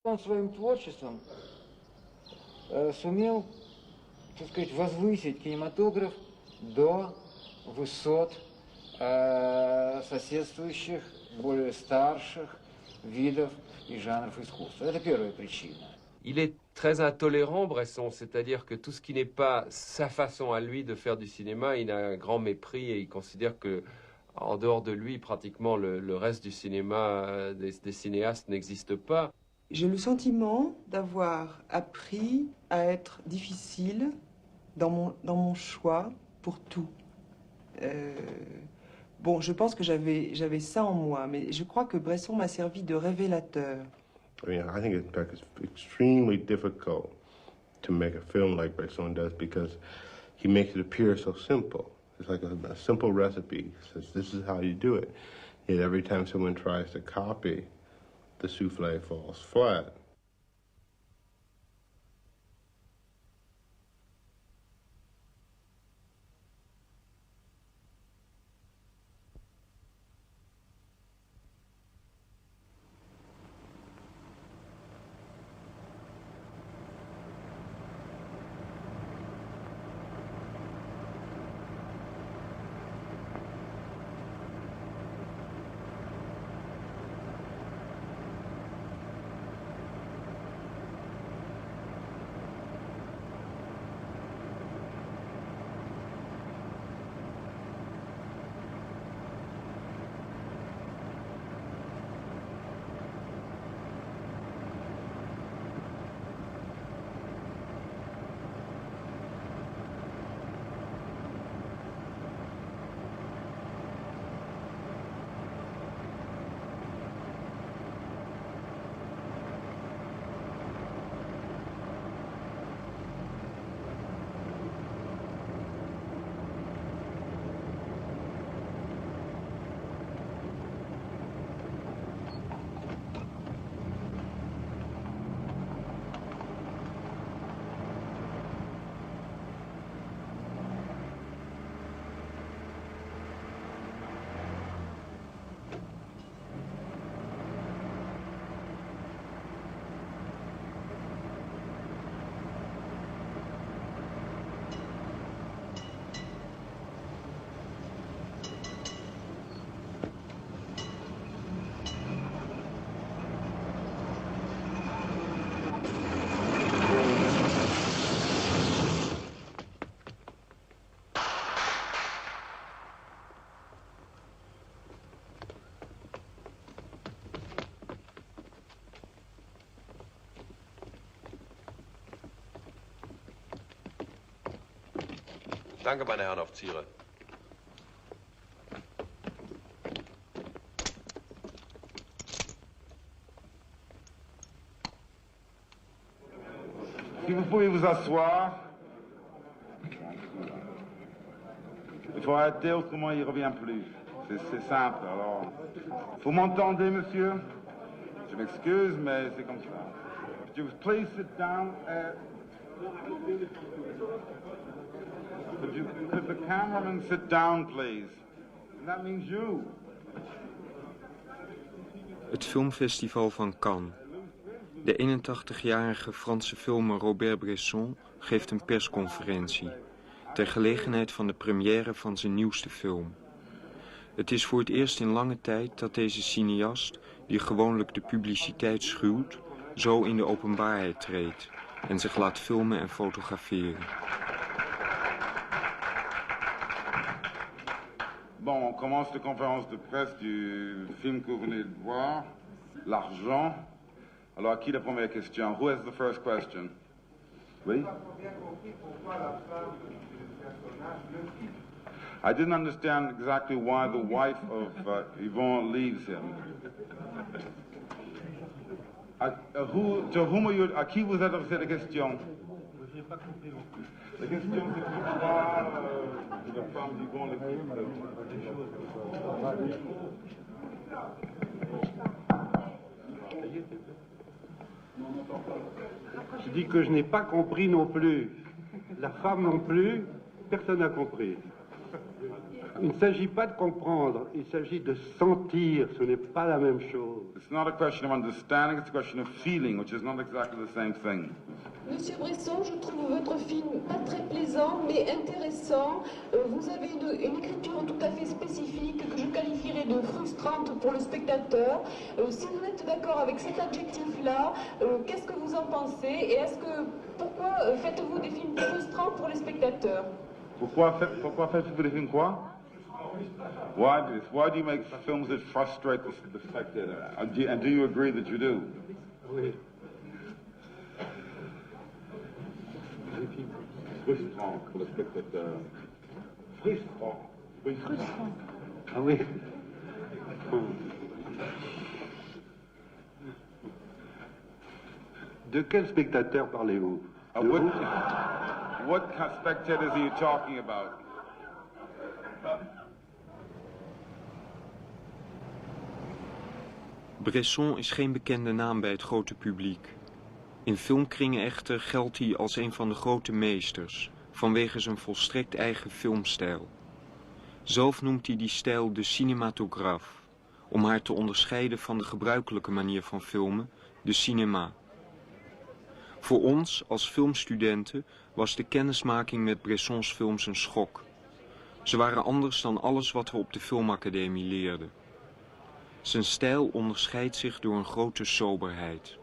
Он своим творчеством сумел, так сказать, возвысить кинематограф до высот соседствующих, более старших видов и жанров искусства. Это первая причина. Il est très intolérant, Bresson, c'est-à-dire que tout ce qui n'est pas sa façon à lui de faire du cinéma, il a un grand mépris et il considère que, en dehors de lui, pratiquement le reste du cinéma des cinéastes n'existe pas. J'ai le sentiment d'avoir appris à être difficile dans mon choix pour tout. Bon, je pense que j'avais ça en moi, mais je crois que Bresson m'a servi de révélateur. I mean, I think it's extremely difficult to make a film like Bresson does because he makes it appear so simple. It's like a simple recipe. He says, this is how you do it. Yet every time someone tries to copy, the souffle falls flat. Danke, meine Herren Offiziere. Si vous pouvez vous asseoir. Il faut arrêter, autrement il ne revient plus. C'est simple, alors. Vous m'entendez, monsieur? Je m'excuse, mais c'est comme ça. Could you please sit down? Could the cameraman sit down, please? And that means you. Het filmfestival van Cannes. De 81-jarige Franse filmer Robert Bresson geeft een persconferentie ter gelegenheid van de première van zijn nieuwste film. Het is voor het eerst in lange tijd dat deze cineast, die gewoonlijk de publiciteit schuwt, zo in de openbaarheid treedt en zich laat filmen en fotograferen. Bon, on commence de conférence de presse du film que vous venez de voir, L'Argent. Alors, à qui la première question? Who has the first question? Oui? I didn't understand exactly why the wife of Yvon leaves him. À qui vous adressez la question? Je n'ai pas compris non plus. La question, c'est pourquoi la femme d'Yvon le quitte. Je dis que je n'ai pas compris non plus. La femme non plus, personne n'a compris. Il ne s'agit pas de comprendre, il s'agit de sentir, ce n'est pas la même chose. It's not a question of understanding, it's a question of feeling, which is not exactly the same thing. Monsieur Bresson, je trouve votre film pas très plaisant, mais intéressant. Vous avez une écriture tout à fait spécifique que je qualifierais de frustrante pour le spectateur. Si vous êtes d'accord avec cet adjectif-là, qu'est-ce que vous en pensez? Et pourquoi faites-vous des films frustrants pour les spectateurs? Pourquoi faites-vous des films quoi? Why do you make films that frustrate the spectator? And do you agree that you do? Oui. Frustrant pour le spectateur. Frustrant. Frustrant. Ah oui. De quel spectateur parlez-vous? What spectators are you talking about? Bresson is geen bekende naam bij het grote publiek. In filmkringen echter geldt hij als een van de grote meesters, vanwege zijn volstrekt eigen filmstijl. Zelf noemt hij die stijl de cinematographe, om haar te onderscheiden van de gebruikelijke manier van filmen, de cinema. Voor ons, als filmstudenten, was de kennismaking met Bressons films een schok. Ze waren anders dan alles wat we op de filmacademie leerden. Zijn stijl onderscheidt zich door een grote soberheid.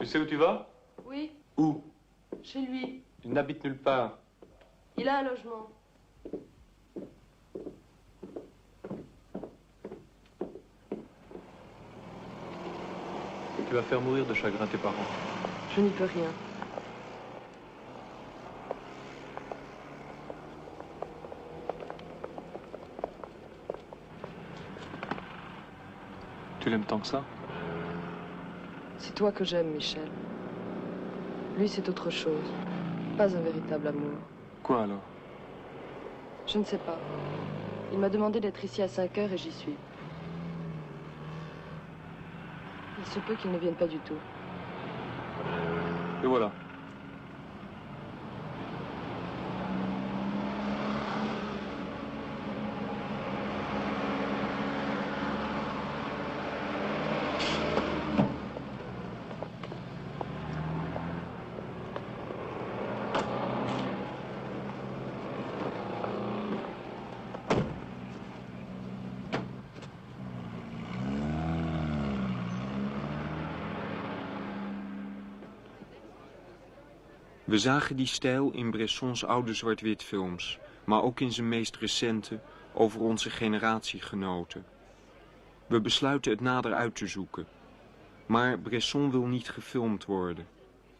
Tu sais où tu vas? Oui, Où? chez lui. Il n'habite nulle part. Il a un logement. Tu vas faire mourir de chagrin tes parents. Je n'y peux rien. Tu l'aimes tant que ça? C'est toi que j'aime, Michel. Lui, c'est autre chose. Pas un véritable amour. Quoi alors? Je ne sais pas. Il m'a demandé d'être ici à 5 heures et j'y suis. Il se peut qu'il ne vienne pas du tout. Et voilà. We zagen die stijl in Bressons oude zwart-wit films, maar ook in zijn meest recente, over onze generatiegenoten. We besluiten het nader uit te zoeken. Maar Bresson wil niet gefilmd worden.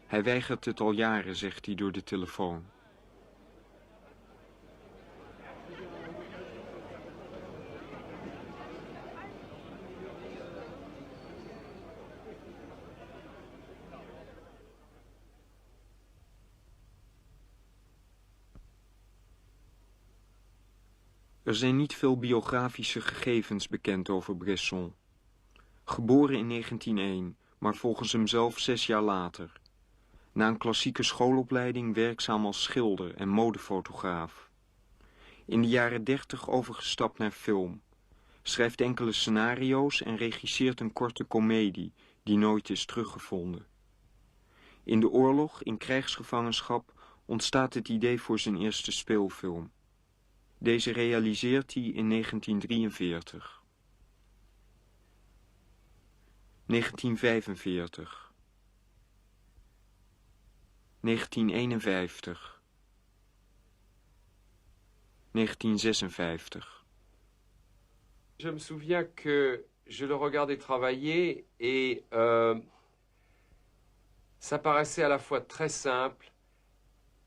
Hij weigert het al jaren, zegt hij door de telefoon. Er zijn niet veel biografische gegevens bekend over Bresson. Geboren in 1901, maar volgens hemzelf 6 jaar later. Na een klassieke schoolopleiding werkzaam als schilder en modefotograaf. In de jaren 30 overgestapt naar film. Schrijft enkele scenario's en regisseert een korte komedie die nooit is teruggevonden. In de oorlog, in krijgsgevangenschap, ontstaat het idee voor zijn eerste speelfilm. Deze realiseert hij in 1943. 1945. 1951. 1956. Je me souviens que je le regardais travailler et ça paraissait à la fois très simple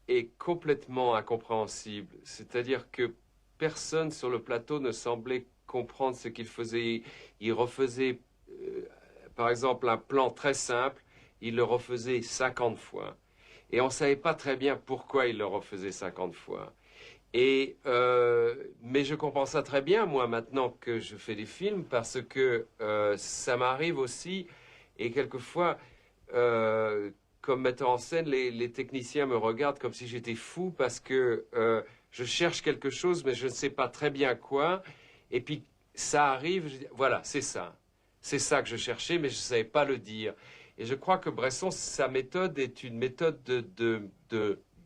est complètement incompréhensible. C'est-à-dire que personne sur le plateau ne semblait comprendre ce qu'il faisait. Il refaisait, par exemple, un plan très simple, il le refaisait 50 fois. Et on ne savait pas très bien pourquoi il le refaisait 50 fois. Mais je comprends ça très bien, moi, maintenant que je fais des films, parce que ça m'arrive aussi, et quelquefois, comme metteur en scène, les techniciens me regardent comme si j'étais fou, parce que je cherche quelque chose, mais je ne sais pas très bien quoi, et puis ça arrive, je dis, voilà, c'est ça que je cherchais, mais je ne savais pas le dire. Et je crois que Bresson, sa méthode est une méthode de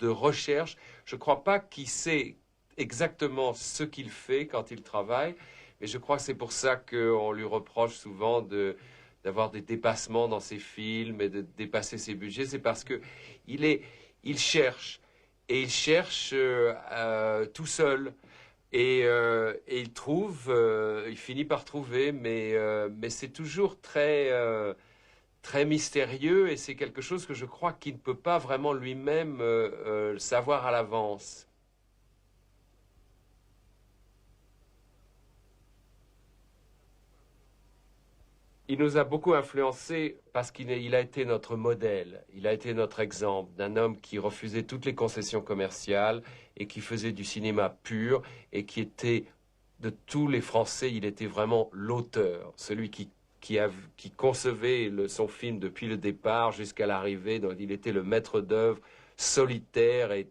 recherche. Je ne crois pas qu'il sait exactement ce qu'il fait quand il travaille, mais je crois que c'est pour ça qu'on lui reproche souvent d'avoir des dépassements dans ses films et de dépasser ses budgets. C'est parce qu'il cherche, et il cherche tout seul. Et il trouve, il finit par trouver, mais c'est toujours très mystérieux, et c'est quelque chose que je crois qu'il ne peut pas vraiment lui-même savoir à l'avance. Il nous a beaucoup influencés parce qu'il a été notre modèle, il a été notre exemple d'un homme qui refusait toutes les concessions commerciales et qui faisait du cinéma pur, et qui était, de tous les Français, il était vraiment l'auteur, celui qui concevait son film depuis le départ jusqu'à l'arrivée. Donc il était le maître d'œuvre solitaire et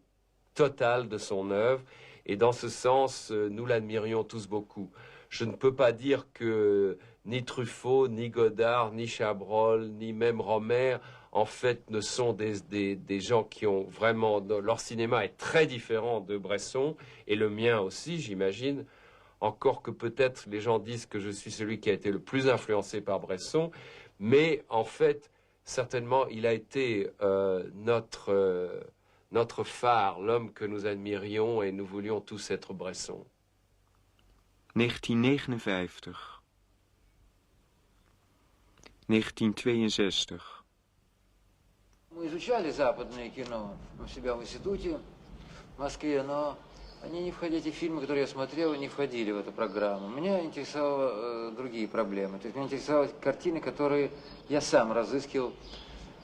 total de son œuvre, et dans ce sens, nous l'admirions tous beaucoup. Je ne peux pas dire que ni Truffaut, ni Godard, ni Chabrol, ni même Romer, en fait, ne sont des gens qui ont vraiment... Leur cinéma est très différent de Bresson, et le mien aussi, j'imagine. Encore que peut-être les gens disent que je suis celui qui a été le plus influencé par Bresson, mais en fait, certainement, il a été notre phare, l'homme que nous admirions, et nous voulions tous être Bresson. 1959. 1962. Мы изучали западное кино у себя в институте в Москве, но эти фильмы, которые я смотрел, не входили в эту программу. Меня интересовали другие проблемы. То есть меня интересовали картины, которые я сам разыскивал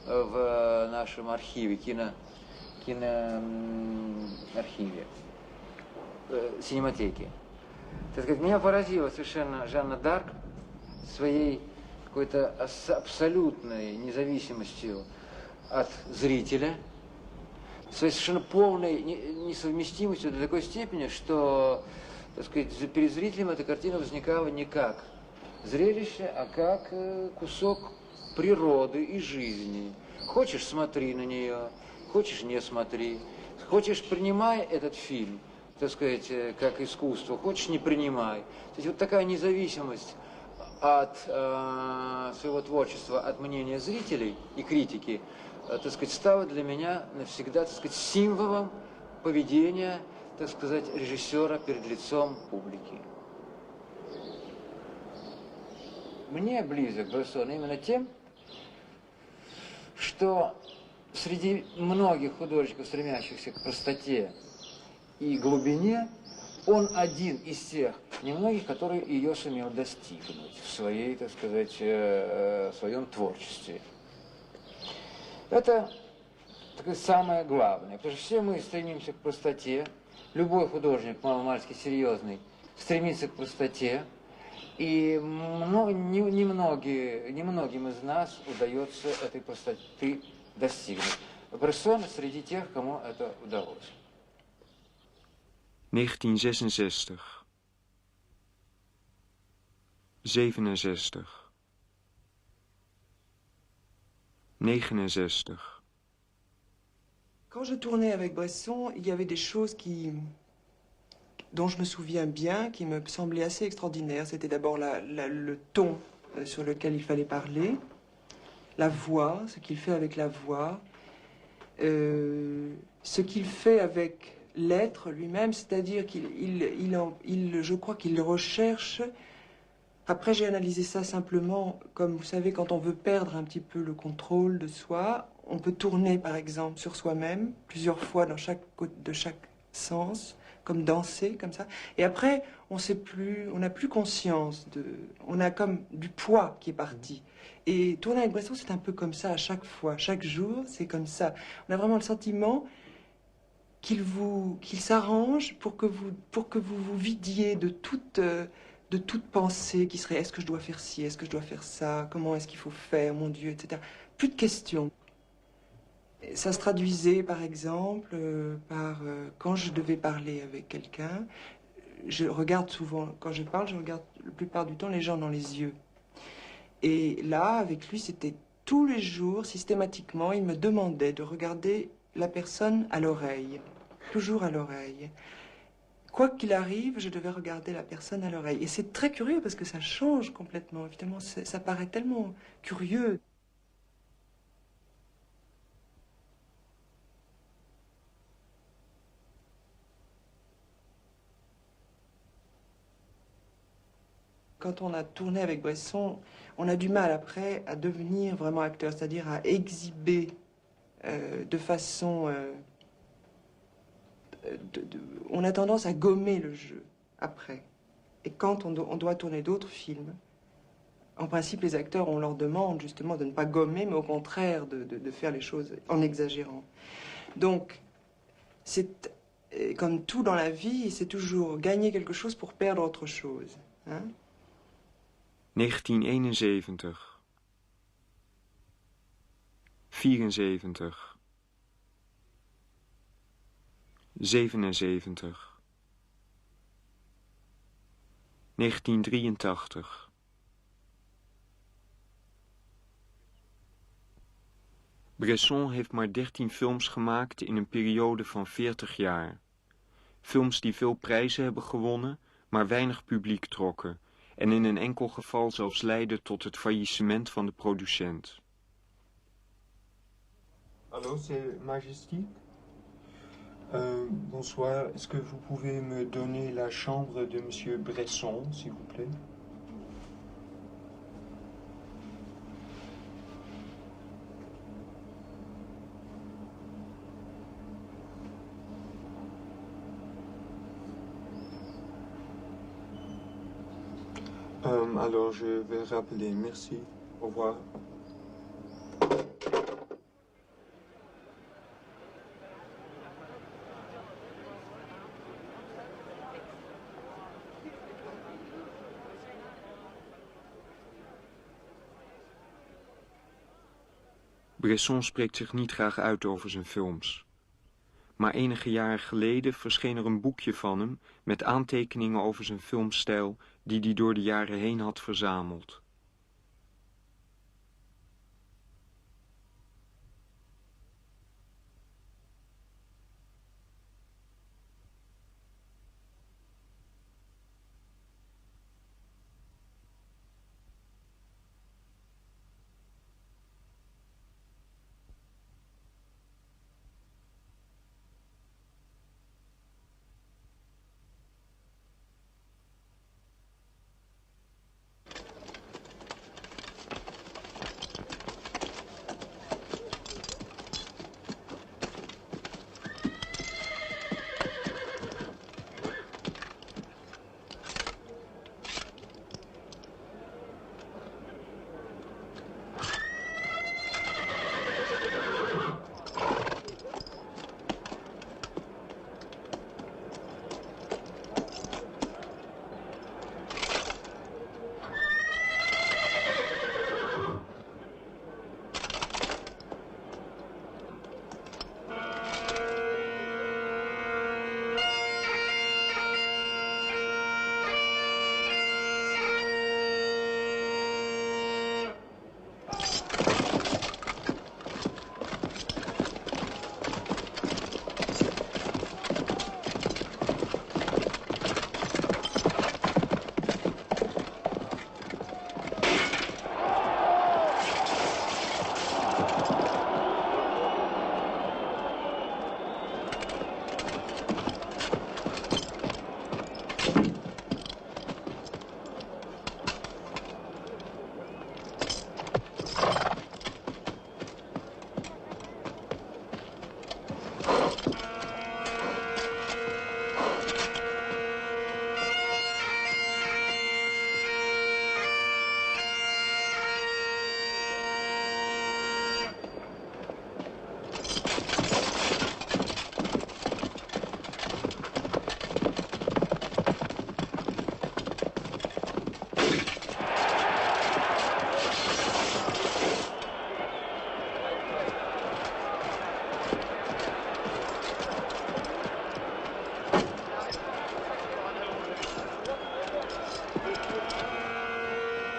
в нашем архиве, киноархиве, синематеке. Так сказать, меня поразила совершенно Жанна Дарк своей какой-то абсолютной независимостью от зрителя, своей совершенно полной несовместимостью до такой степени, что, так сказать, перед зрителем эта картина возникала не как зрелище, а как кусок природы и жизни. Хочешь, смотри на нее, хочешь, не смотри. Хочешь, принимай этот фильм, так сказать, как искусство, хочешь, не принимай. То есть вот такая независимость от своего творчества, от мнения зрителей и критики, так сказать, стала для меня навсегда, так сказать, символом поведения, так сказать, режиссера перед лицом публики. Мне близок Бresson именно тем, что среди многих художников, стремящихся к простоте и глубине, он один из тех немногих, который ее сумел достигнуть в своей, так сказать, в своем творчестве. Это такое самое главное, потому что все мы стремимся к простоте. Любой художник, маломальски серьезный, стремится к простоте. И немногим из нас удается этой простоты достигнуть. Бresson среди тех, кому это удалось. 1966. 67. 69. Quand je tournais avec Bresson, il y avait des choses dont je me souviens bien, qui me semblaient assez extraordinaires. C'était d'abord le ton sur lequel il fallait parler, la voix, ce qu'il fait avec la voix, ce qu'il fait avec l'être lui-même, c'est-à-dire je crois qu'il recherche. Après, j'ai analysé ça simplement, comme vous savez, quand on veut perdre un petit peu le contrôle de soi, on peut tourner, par exemple, sur soi-même, plusieurs fois de chaque sens, comme danser, comme ça. Et après, on n'a plus conscience on a comme du poids qui est parti. Et tourner avec Bresson, c'est un peu comme ça à chaque fois, chaque jour, c'est comme ça. On a vraiment le sentiment qu'il s'arrange pour que vous vous vidiez de toute pensée qui serait est-ce que je dois faire ci, est-ce que je dois faire ça, comment est-ce qu'il faut faire, mon Dieu, etc. Plus de questions. Ça se traduisait, par exemple, quand je devais parler avec quelqu'un, je regarde souvent, quand je parle, je regarde la plupart du temps les gens dans les yeux. Et là, avec lui, c'était tous les jours, systématiquement, il me demandait de regarder la personne à l'oreille, toujours à l'oreille. Quoi qu'il arrive, je devais regarder la personne à l'oreille. Et c'est très curieux parce que ça change complètement. Évidemment, ça paraît tellement curieux. Quand on a tourné avec Bresson, on a du mal après à devenir vraiment acteur, c'est-à-dire à exhiber de façon... on a tendance à gommer le jeu après. Et quand on doit tourner d'autres films, en principe, les acteurs, on leur demande justement de ne pas gommer, mais au contraire de faire les choses en exagérant. Donc, c'est comme tout dans la vie, c'est toujours gagner quelque chose pour perdre autre chose. Hein? 1971, 74, 77, 1983. Bresson heeft maar 13 films gemaakt in een periode van 40 jaar. Films die veel prijzen hebben gewonnen, maar weinig publiek trokken en in een enkel geval zelfs leidden tot het faillissement van de producent. Allô, c'est Majestic. Bonsoir, est-ce que vous pouvez me donner la chambre de Monsieur Bresson, s'il vous plaît? Alors, je vais rappeler. Merci. Au revoir. Bresson spreekt zich niet graag uit over zijn films. Maar enige jaren geleden verscheen er een boekje van hem met aantekeningen over zijn filmstijl die hij door de jaren heen had verzameld.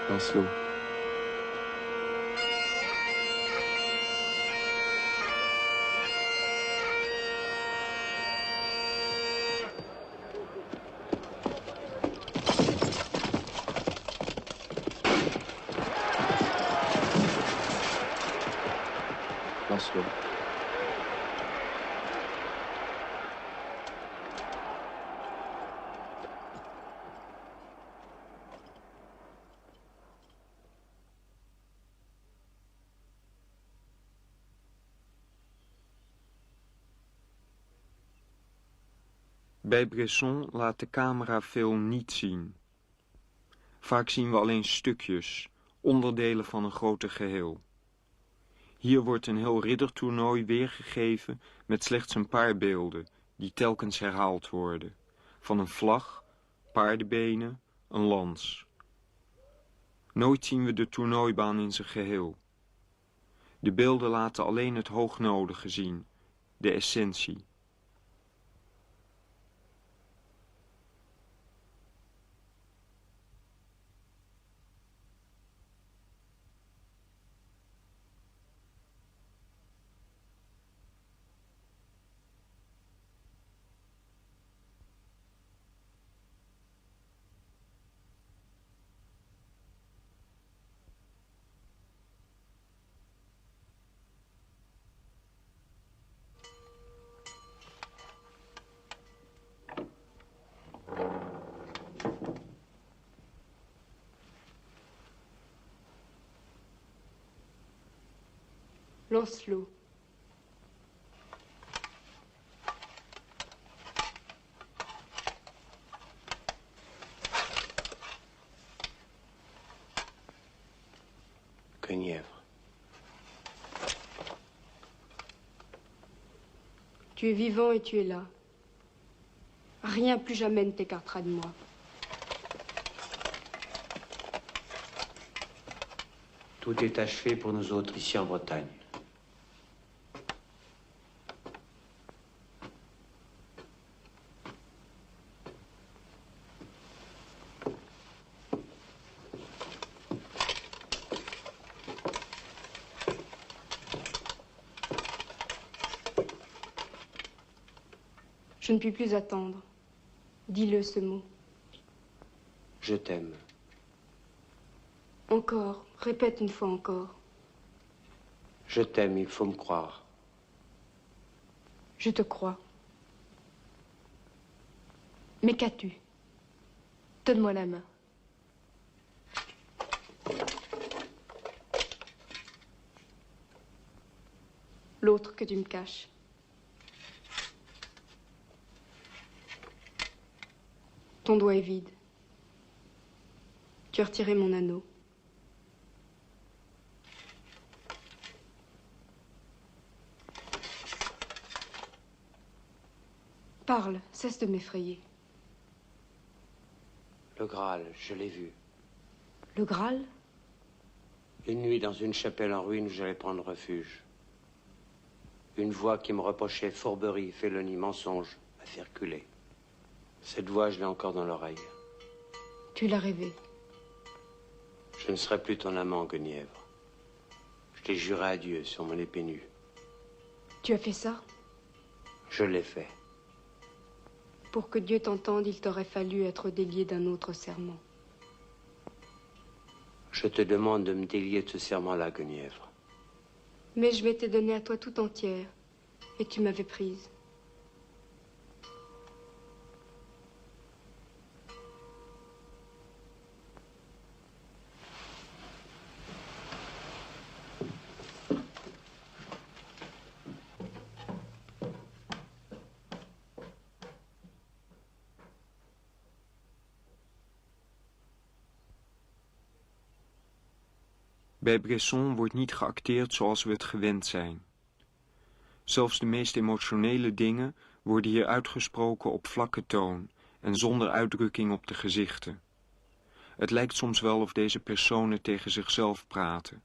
Lancelot. Lancelot. Bij Bresson laat de camera veel niet zien. Vaak zien we alleen stukjes, onderdelen van een groter geheel. Hier wordt een heel riddertoernooi weergegeven met slechts een paar beelden, die telkens herhaald worden. Van een vlag, paardenbenen, een lans. Nooit zien we de toernooibaan in zijn geheel. De beelden laten alleen het hoognodige zien, de essentie. Lancelot. Guenièvre. Tu es vivant et tu es là. Rien plus jamais ne t'écartera de moi. Tout est achevé pour nous autres ici en Bretagne. Je ne puis plus attendre. Dis-le, ce mot. Je t'aime. Encore. Répète une fois encore. Je t'aime, il faut me croire. Je te crois. Mais qu'as-tu? Donne-moi la main. L'autre que tu me caches. Ton doigt est vide. Tu as retiré mon anneau. Parle, cesse de m'effrayer. Le Graal, je l'ai vu. Le Graal? Une nuit dans une chapelle en ruine où j'allais prendre refuge. Une voix qui me reprochait fourberie, félonie, mensonge, m'a fait reculer. Cette voix, je l'ai encore dans l'oreille. Tu l'as rêvé. Je ne serai plus ton amant, Guenièvre. Je t'ai juré à Dieu sur mon épée nue. Tu as fait ça? Je l'ai fait. Pour que Dieu t'entende, il t'aurait fallu être délié d'un autre serment. Je te demande de me délier de ce serment-là, Guenièvre. Mais je m'étais donnée à toi tout entière, et tu m'avais prise. Bij Bresson wordt niet geacteerd zoals we het gewend zijn. Zelfs de meest emotionele dingen worden hier uitgesproken op vlakke toon en zonder uitdrukking op de gezichten. Het lijkt soms wel of deze personen tegen zichzelf praten.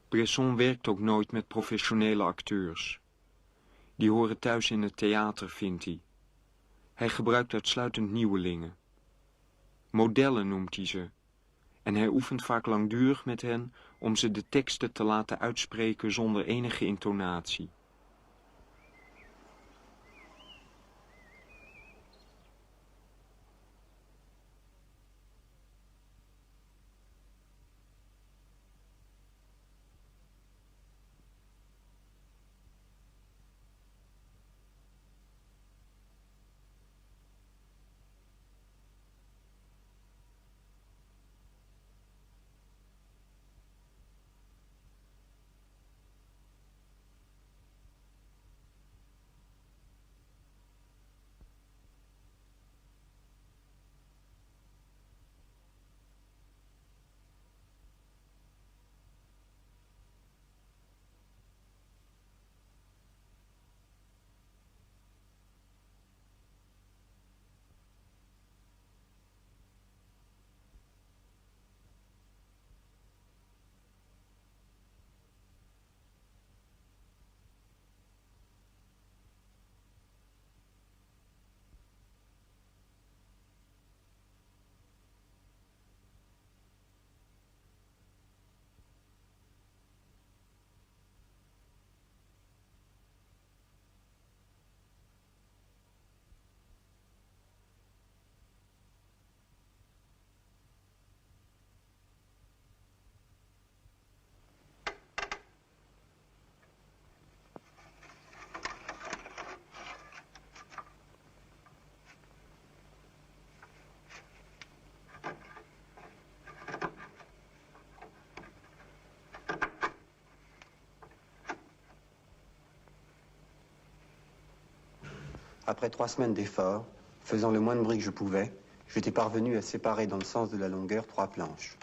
Bresson werkt ook nooit met professionele acteurs. Die horen thuis in het theater, vindt hij. Hij gebruikt uitsluitend nieuwelingen. Modellen noemt hij ze. En hij oefent vaak langdurig met hen om ze de teksten te laten uitspreken zonder enige intonatie. Après 3 semaines d'efforts, faisant le moins de bruit que je pouvais, j'étais parvenu à séparer dans le sens de la longueur 3 planches.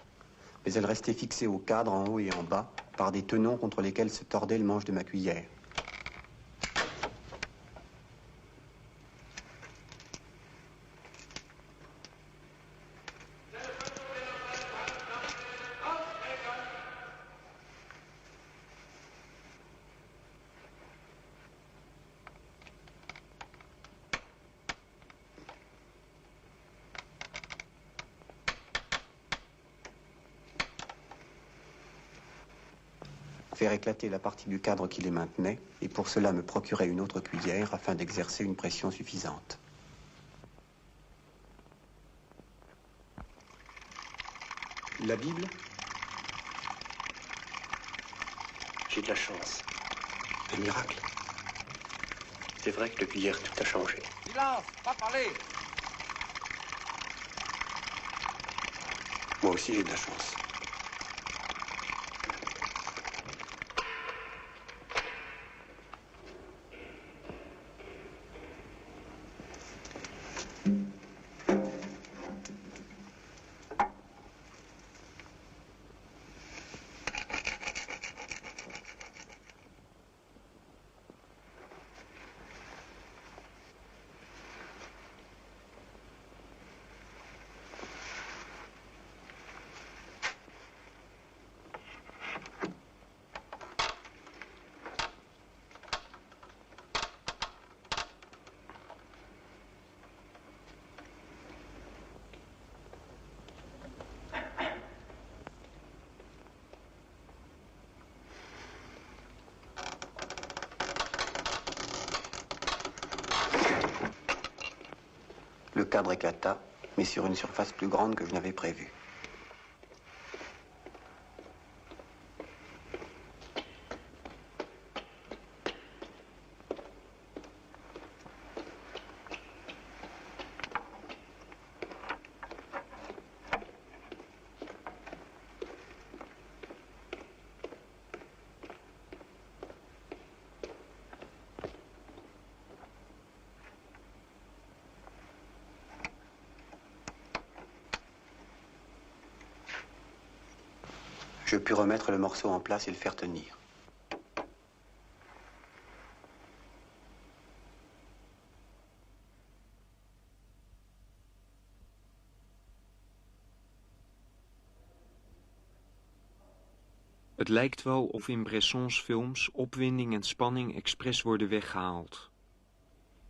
Mais elles restaient fixées au cadre en haut et en bas par des tenons contre lesquels se tordait le manche de ma cuillère. Faire éclater la partie du cadre qui les maintenait, et pour cela me procurer une autre cuillère afin d'exercer une pression suffisante. La Bible? J'ai de la chance. Un miracle. C'est vrai que depuis hier, tout a changé. Silence, pas parler. Moi aussi j'ai de la chance. Le cadre éclata, mais sur une surface plus grande que je n'avais prévu. Je pus remettre le morceau en place et le faire tenir. Het lijkt wel of in Bressons films opwinding en spanning expres worden weggehaald.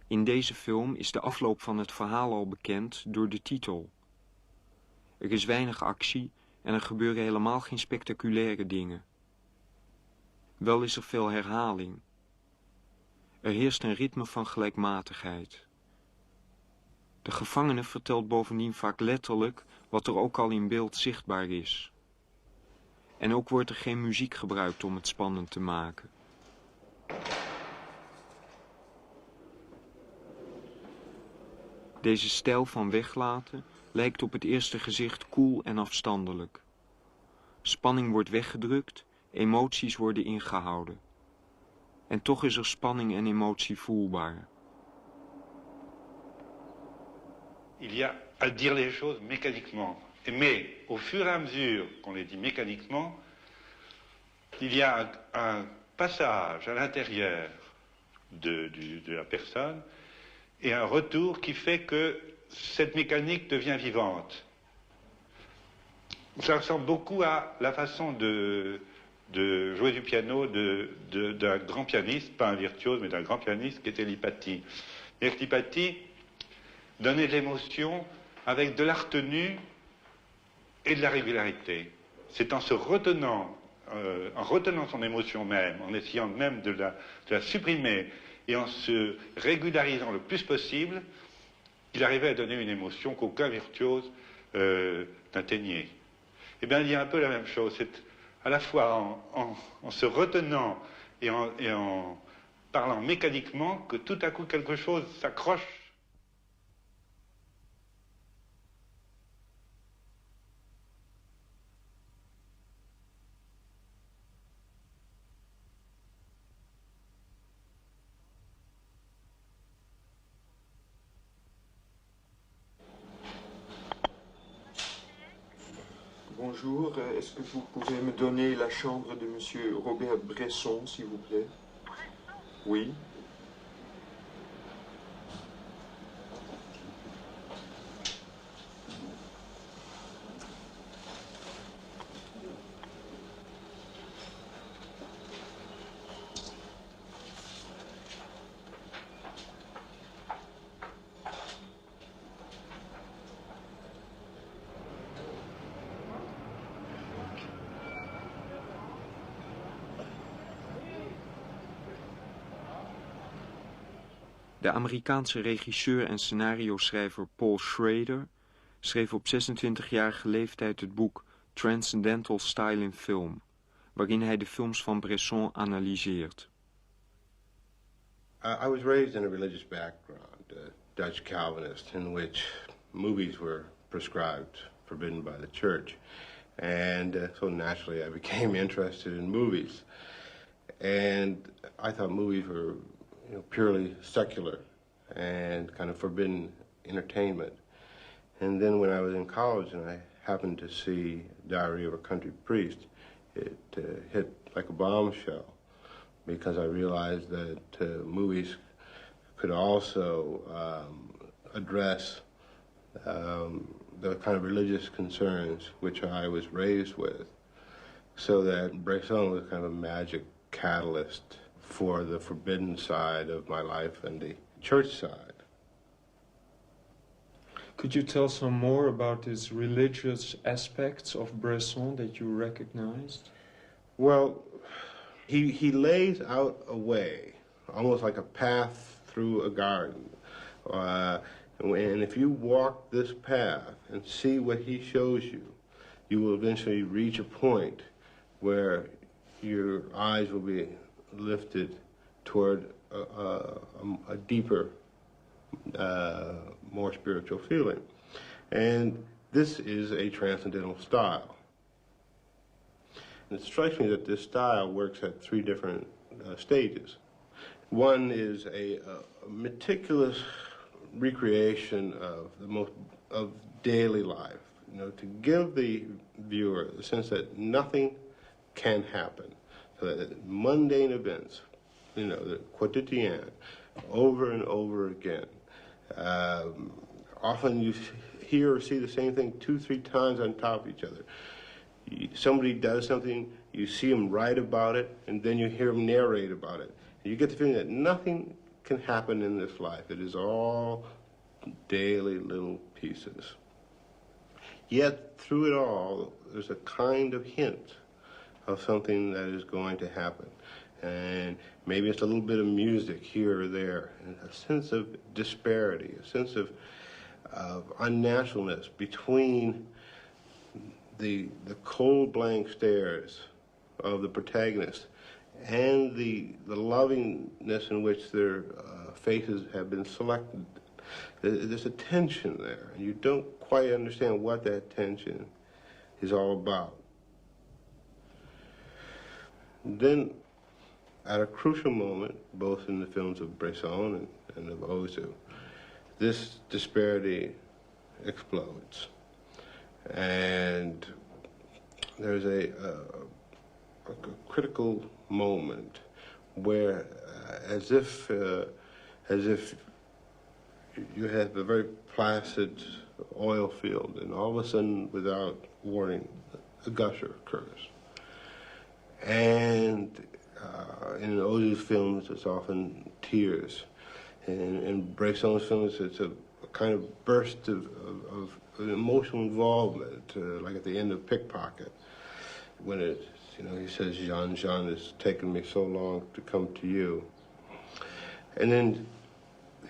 In deze film is de afloop van het verhaal al bekend door de titel. Er is weinig actie en er gebeuren helemaal geen spectaculaire dingen. Wel is er veel herhaling. Er heerst een ritme van gelijkmatigheid. De gevangene vertelt bovendien vaak letterlijk wat er ook al in beeld zichtbaar is. En ook wordt er geen muziek gebruikt om het spannend te maken. Deze stijl van weglaten lijkt op het eerste gezicht koel en afstandelijk. Spanning wordt weggedrukt, emoties worden ingehouden. En toch is er spanning en emotie voelbaar. Il y a à dire les choses mécaniquement. Mais au fur et à mesure qu'on les dit mécaniquement, il y a un passage à l'intérieur de la personne et un retour qui fait que cette mécanique devient vivante. Ça ressemble beaucoup à la façon de jouer du piano d'un grand pianiste, pas un virtuose, mais d'un grand pianiste qui était Lipati. Et Lipati donnait de l'émotion avec de la retenue et de la régularité. C'est en se retenant, son émotion même, en essayant même de la supprimer et en se régularisant le plus possible, qu'il arrivait à donner une émotion qu'aucun virtuose n'atteignait. Eh bien, il y a un peu la même chose. C'est à la fois en se retenant et en parlant mécaniquement que tout à coup quelque chose s'accroche. Bonjour, est-ce que vous pouvez me donner la chambre de monsieur Robert Bresson, s'il vous plaît? Oui. De Amerikaanse regisseur en scenario-schrijver Paul Schrader schreef op 26-jarige leeftijd het boek Transcendental Style in Film, waarin hij de films van Bresson analyseert. I was raised in a religious background, Dutch Calvinist, in which movies were prescribed, forbidden by the church. And so naturally I became interested in movies. And I thought movies were purely secular and kind of forbidden entertainment. And then when I was in college and I happened to see Diary of a Country Priest, it hit like a bombshell because I realized that movies could also address the kind of religious concerns which I was raised with, so that Bresson was kind of a magic catalyst for the forbidden side of my life and the church side. Could you tell some more about these religious aspects of Bresson that you recognized? Well, he lays out a way, almost like a path through a garden. And if you walk this path and see what he shows you, you will eventually reach a point where your eyes will be lifted toward a deeper, more spiritual feeling. And this is a transcendental style. And it strikes me that this style works at three different stages. One is a meticulous recreation of daily life, to give the viewer the sense that nothing can happen. So that mundane events, the quotidien, over and over again. Often you hear or see the same thing 2-3 times on top of each other. Somebody does something, you see them write about it, and then you hear them narrate about it. And you get the feeling that nothing can happen in this life. It is all daily little pieces. Yet through it all, there's a kind of hint of something that is going to happen. And maybe it's a little bit of music here or there, and a sense of disparity, a sense of unnaturalness between the cold blank stares of the protagonist and the lovingness in which their faces have been selected. There's a tension there, and you don't quite understand what that tension is all about. Then, at a crucial moment, both in the films of Bresson and of Ozu, this disparity explodes. And there's a critical moment where, as if you have a very placid oil field, and all of a sudden, without warning, a gusher occurs. And in Ozu's films, it's often tears. In Bresson's films, it's a kind of burst of emotional involvement, like at the end of Pickpocket, when he says, Jean, it's taken me so long to come to you. And then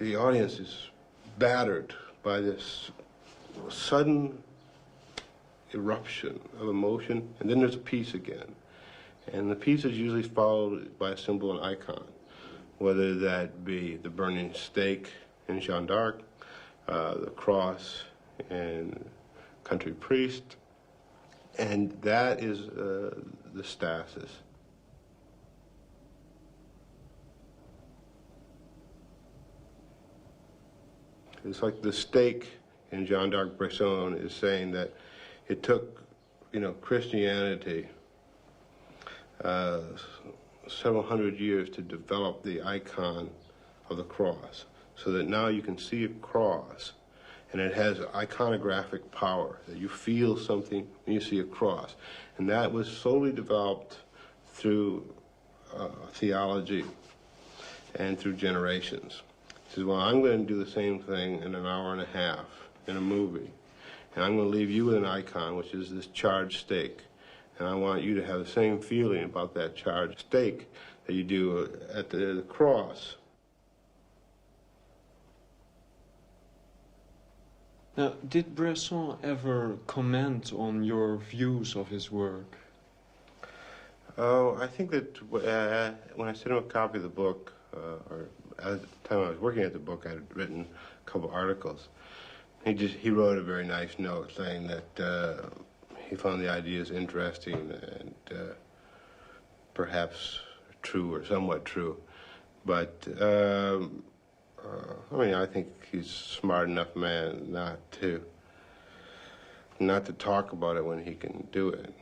the audience is battered by this sudden eruption of emotion, and then there's a peace again. And the peace is usually followed by a symbol and icon, whether that be the burning stake in Jeanne d'Arc, the cross in Country Priest, and that is the stasis. It's like the stake in Jeanne d'Arc Bresson is saying that it took, Christianity several hundred years to develop the icon of the cross, so that now you can see a cross, and it has iconographic power, that you feel something when you see a cross. And that was slowly developed through theology and through generations. He says, well, I'm going to do the same thing in an hour and a half in a movie, and I'm going to leave you with an icon, which is this charged stake. And I want you to have the same feeling about that charged stake that you do at the cross. Now, did Bresson ever comment on your views of his work? Oh, I think that when I sent him a copy of the book, or at the time I was working at the book, I had written a couple articles. He wrote a very nice note saying that he found the ideas interesting and perhaps true or somewhat true. But, I think he's a smart enough man not to talk about it when he can do it.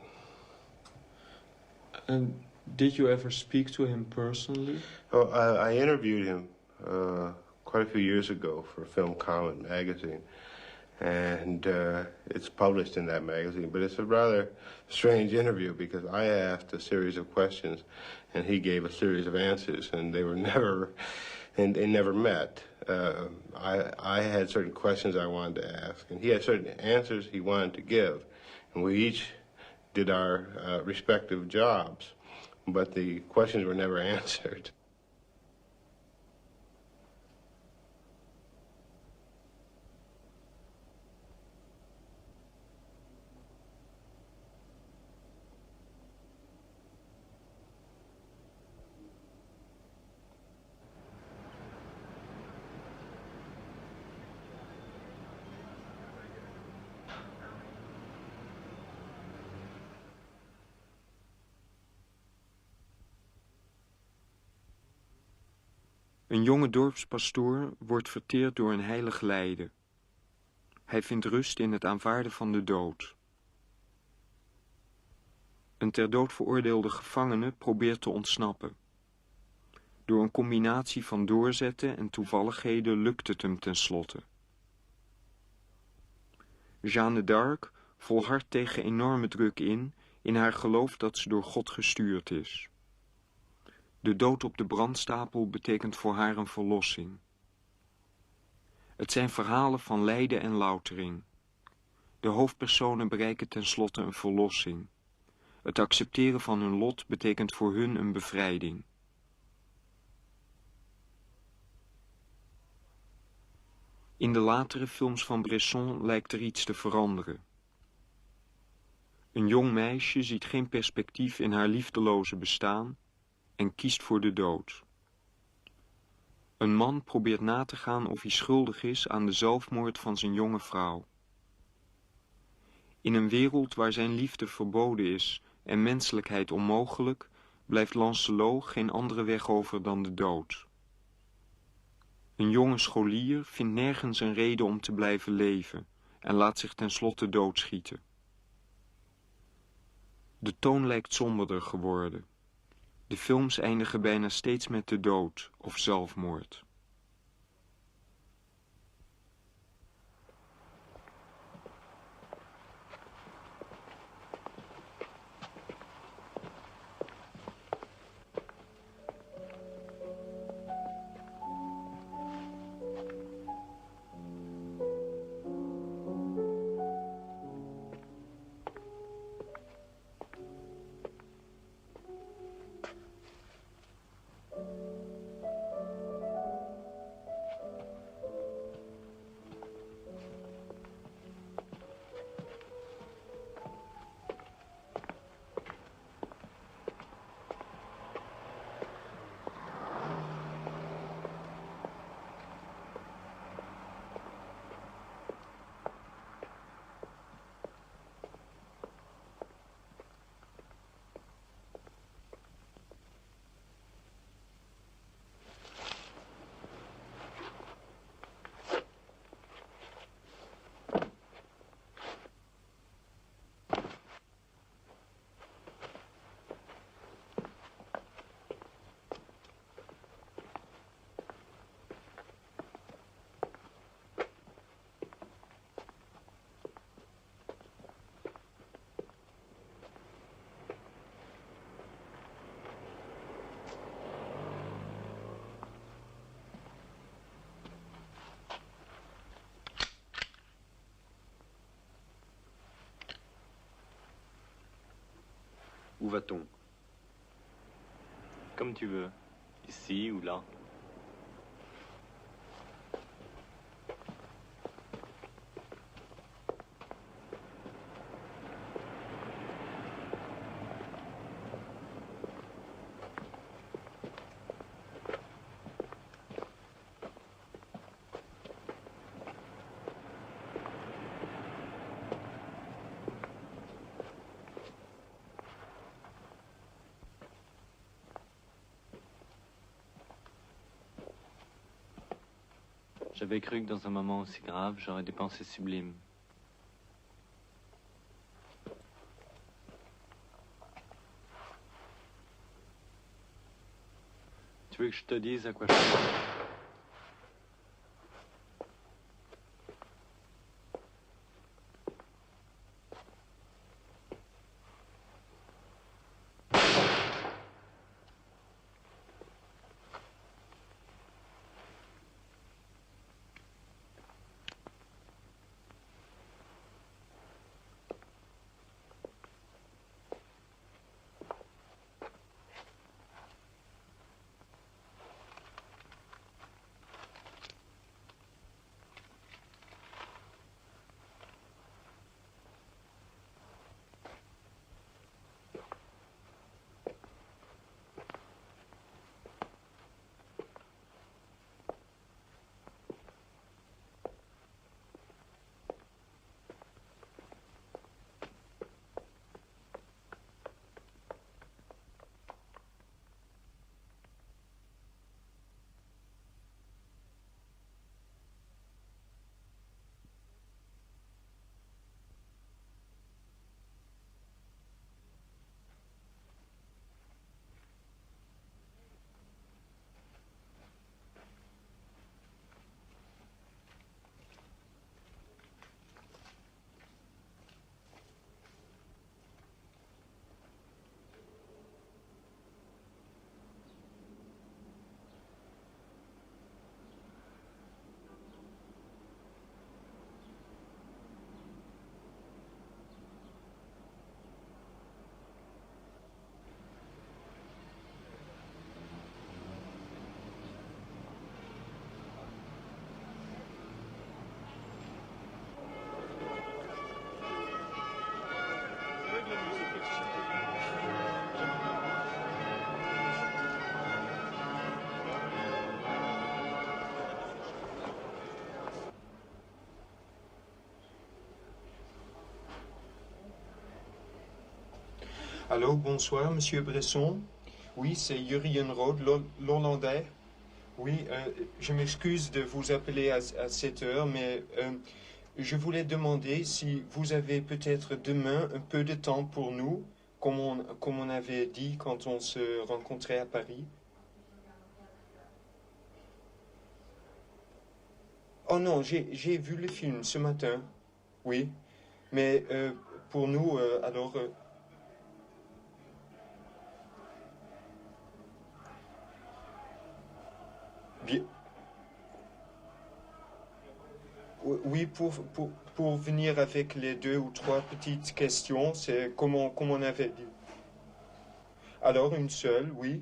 And did you ever speak to him personally? Oh, I interviewed him quite a few years ago for Film Comment magazine. And it's published in that magazine, but it's a rather strange interview because I asked a series of questions and he gave a series of answers, and they never met. I had certain questions I wanted to ask, and he had certain answers he wanted to give, and we each did our respective jobs, but the questions were never answered. Een jonge dorpspastoor wordt verteerd door een heilig lijden. Hij vindt rust in het aanvaarden van de dood. Een ter dood veroordeelde gevangene probeert te ontsnappen. Door een combinatie van doorzetten en toevalligheden lukt het hem tenslotte. Jeanne d'Arc volhardt tegen enorme druk in haar geloof dat ze door God gestuurd is. De dood op de brandstapel betekent voor haar een verlossing. Het zijn verhalen van lijden en loutering. De hoofdpersonen bereiken tenslotte een verlossing. Het accepteren van hun lot betekent voor hun een bevrijding. In de latere films van Bresson lijkt er iets te veranderen. Een jong meisje ziet geen perspectief in haar liefdeloze bestaan en kiest voor de dood. Een man probeert na te gaan of hij schuldig is aan de zelfmoord van zijn jonge vrouw. In een wereld waar zijn liefde verboden is en menselijkheid onmogelijk, blijft Lancelot geen andere weg over dan de dood. Een jonge scholier vindt nergens een reden om te blijven leven en laat zich tenslotte doodschieten. De toon lijkt somberder geworden. De films eindigen bijna steeds met de dood of zelfmoord. Où va-t-on? Comme tu veux, ici ou là. J'avais cru que dans un moment aussi grave, j'aurais des pensées sublimes. Tu veux que je te dise à quoi je pense? Allô, bonsoir, Monsieur Bresson. Oui, c'est Jurien Rode, l'Hollandais. Oui, je m'excuse de vous appeler à cette heure, mais je voulais demander si vous avez peut-être demain un peu de temps pour nous, comme on avait dit quand on se rencontrait à Paris. Oh non, j'ai vu le film ce matin, oui, mais pour nous, alors... Bien. Oui, pour venir avec les 2 ou 3 petites questions, c'est comme on avait dit. Alors, une seule, oui.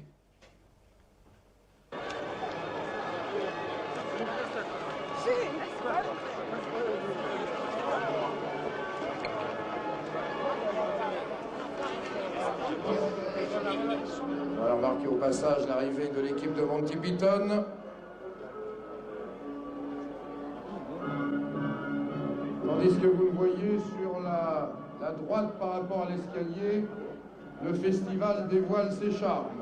On va remarquer au passage l'arrivée de l'équipe de Monty Python. Tandis que vous le voyez sur la droite par rapport à l'escalier, le festival dévoile ses charmes.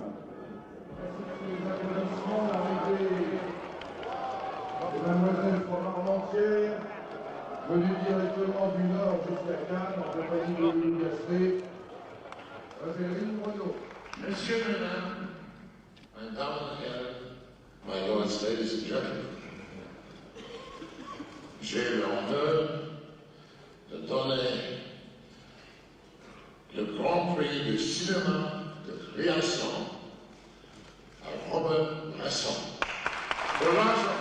Mademoiselle Marmentière, venue directement du Nord jusqu'à Cannes, en compagnie de Louis Gasset, Valérie Renaud. Monsieur, Madame, meine Damen und Herren, my lords, ladies and gentlemen, j'ai l'honneur de donner le Grand Prix du cinéma de création à Robert Bresson. Pour l'argent.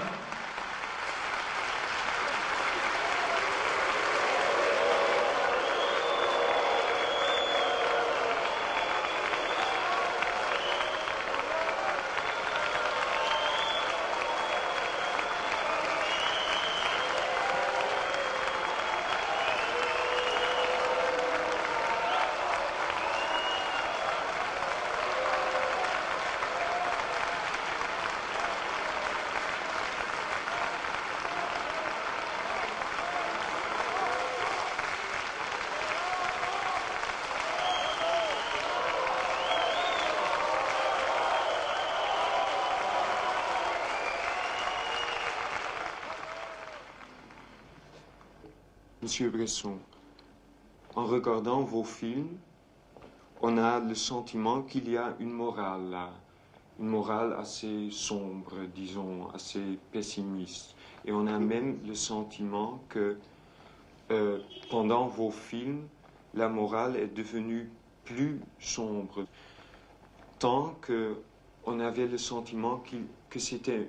Monsieur Bresson, en regardant vos films, on a le sentiment qu'il y a une morale là, une morale assez sombre, disons, assez pessimiste. Et on a même le sentiment que pendant vos films, la morale est devenue plus sombre, tant qu'on avait le sentiment que c'était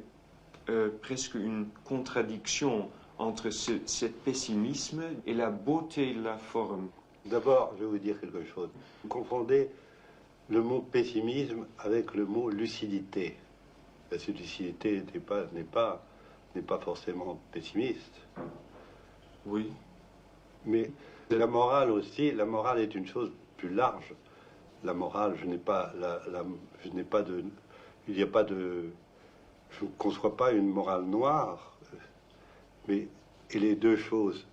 presque une contradiction entre ce pessimisme et la beauté de la forme. D'abord, je vais vous dire quelque chose. Vous confondez le mot pessimisme avec le mot lucidité. Cette lucidité n'est pas forcément pessimiste. Oui. Mais la morale aussi, la morale est une chose plus large. La morale, je ne conçois pas une morale noire. Mais et les deux choses.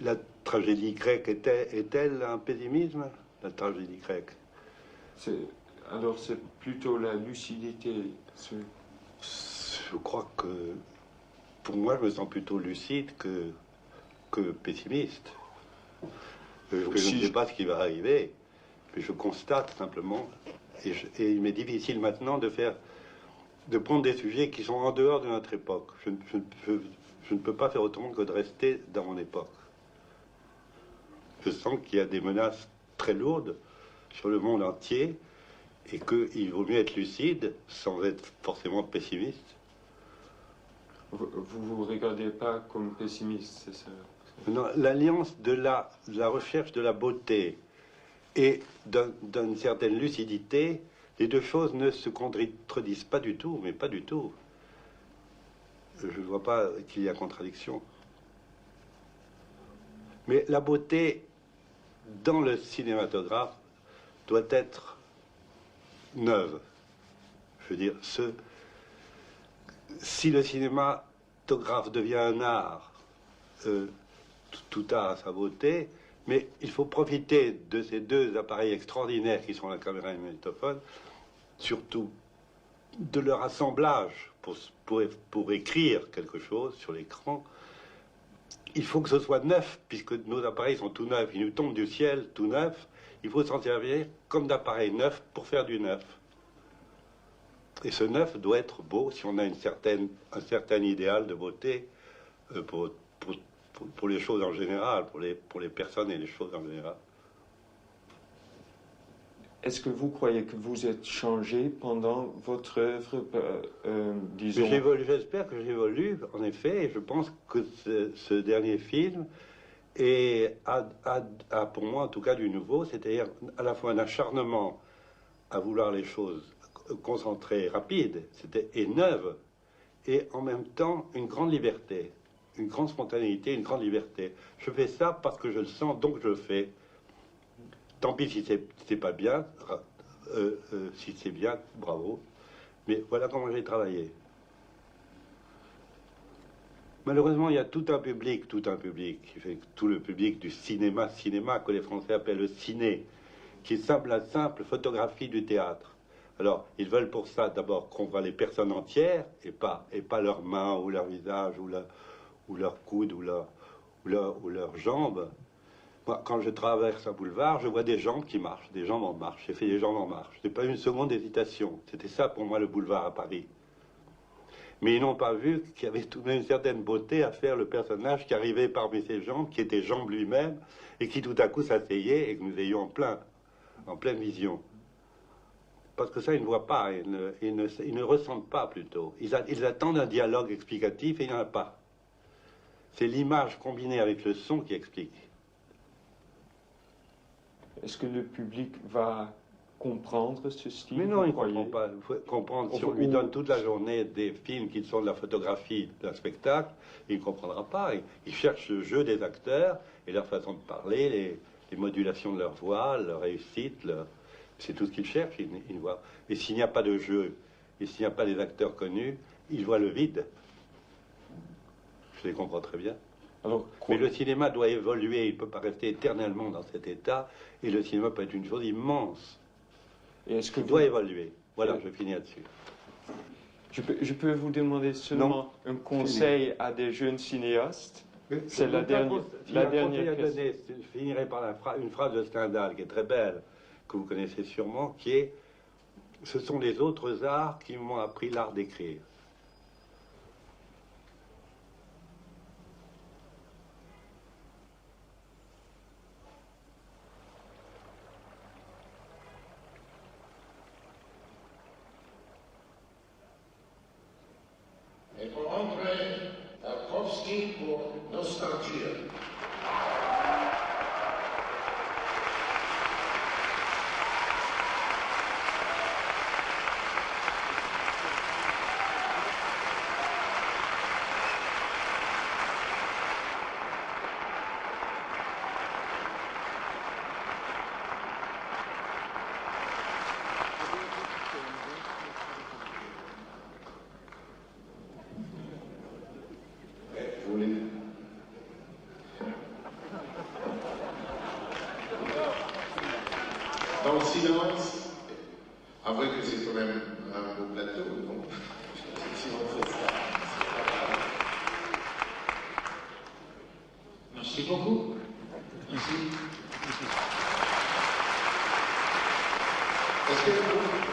La tragédie grecque est-elle un pessimisme, la tragédie grecque? Alors c'est plutôt la lucidité. Je crois que, pour moi, je me sens plutôt lucide que pessimiste. Je ne sais pas ce qui va arriver, mais je constate simplement, et il m'est difficile maintenant de prendre des sujets qui sont en dehors de notre époque. Je ne peux pas faire autrement que de rester dans mon époque. Je sens qu'il y a des menaces très lourdes sur le monde entier et qu'il vaut mieux être lucide sans être forcément pessimiste. Vous ne vous regardez pas comme pessimiste, c'est ça? Non, l'alliance de la recherche de la beauté et d'une certaine lucidité, les deux choses ne se contredisent pas du tout, mais pas du tout. Je ne vois pas qu'il y a contradiction. Mais la beauté dans le cinématographe doit être neuve. Je veux dire, si le cinématographe devient un art, tout art a sa beauté, Mais il faut profiter de ces deux appareils extraordinaires qui sont la caméra et le magnétophone, surtout de leur assemblage pour écrire quelque chose sur l'écran. Il faut que ce soit neuf, puisque nos appareils sont tout neufs, ils nous tombent du ciel tout neufs. Il faut s'en servir comme d'appareils neufs pour faire du neuf. Et ce neuf doit être beau si on a un certain idéal de beauté pour les choses en général, pour les personnes et les choses en général. Est-ce que vous croyez que vous êtes changé pendant votre œuvre, disons... J'espère que j'évolue, en effet, et je pense que ce dernier film a pour moi en tout cas du nouveau, c'est-à-dire à la fois un acharnement à vouloir les choses concentrées, rapides, et neuves, et en même temps une grande liberté, une grande spontanéité, une grande liberté. Je fais ça parce que je le sens, donc je le fais. Tant pis si c'est pas bien, si c'est bien, bravo. Mais voilà comment j'ai travaillé. Malheureusement, il y a tout un public, tout le public du cinéma, que les Français appellent le ciné, qui est la simple photographie du théâtre. Alors, ils veulent pour ça d'abord qu'on voit les personnes entières, et pas leurs mains, ou leur visage, ou leurs coudes, ou leurs jambes. Moi, quand je traverse un boulevard, je vois des jambes qui marchent, des jambes en marche. J'ai fait des jambes en marche. Je n'ai pas eu une seconde d'hésitation. C'était ça pour moi le boulevard à Paris. Mais ils n'ont pas vu qu'il y avait tout de même une certaine beauté à faire le personnage qui arrivait parmi ses jambes, qui était jambe lui-même, et qui tout à coup s'asseyait et que nous ayons en pleine vision. Parce que ça, ils ne voient pas, ils ne ressentent pas plutôt. Ils attendent un dialogue explicatif et il n'y en a pas. C'est l'image combinée avec le son qui explique. Est-ce que le public va comprendre ce style? Mais non, il ne comprend pas. Il faut comprendre. Si on lui donne toute la journée des films qui sont de la photographie d'un spectacle, il ne comprendra pas. Il cherche le jeu des acteurs et leur façon de parler, les modulations de leur voix, leur réussite. C'est tout ce qu'il cherche. Il voit. Et s'il n'y a pas de jeu, et s'il n'y a pas des acteurs connus, il voit le vide. Je les comprends très bien. Alors, mais le cinéma doit évoluer, il ne peut pas rester éternellement dans cet état, et le cinéma peut être une chose immense. Et est-ce que doit évoluer. Voilà, je finis là-dessus. Je peux vous demander seulement un conseil à des jeunes cinéastes? C'est la dernière question. Je finirai par une phrase de Stendhal qui est très belle, que vous connaissez sûrement, qui est « Ce sont les autres arts qui m'ont appris l'art d'écrire ». Et pour entrer, Tarkovsky pour Nostalgie. Dans le silence, avouez que c'est quand même un beau plateau, donc si on fait ça. Merci beaucoup. Merci. Est-ce que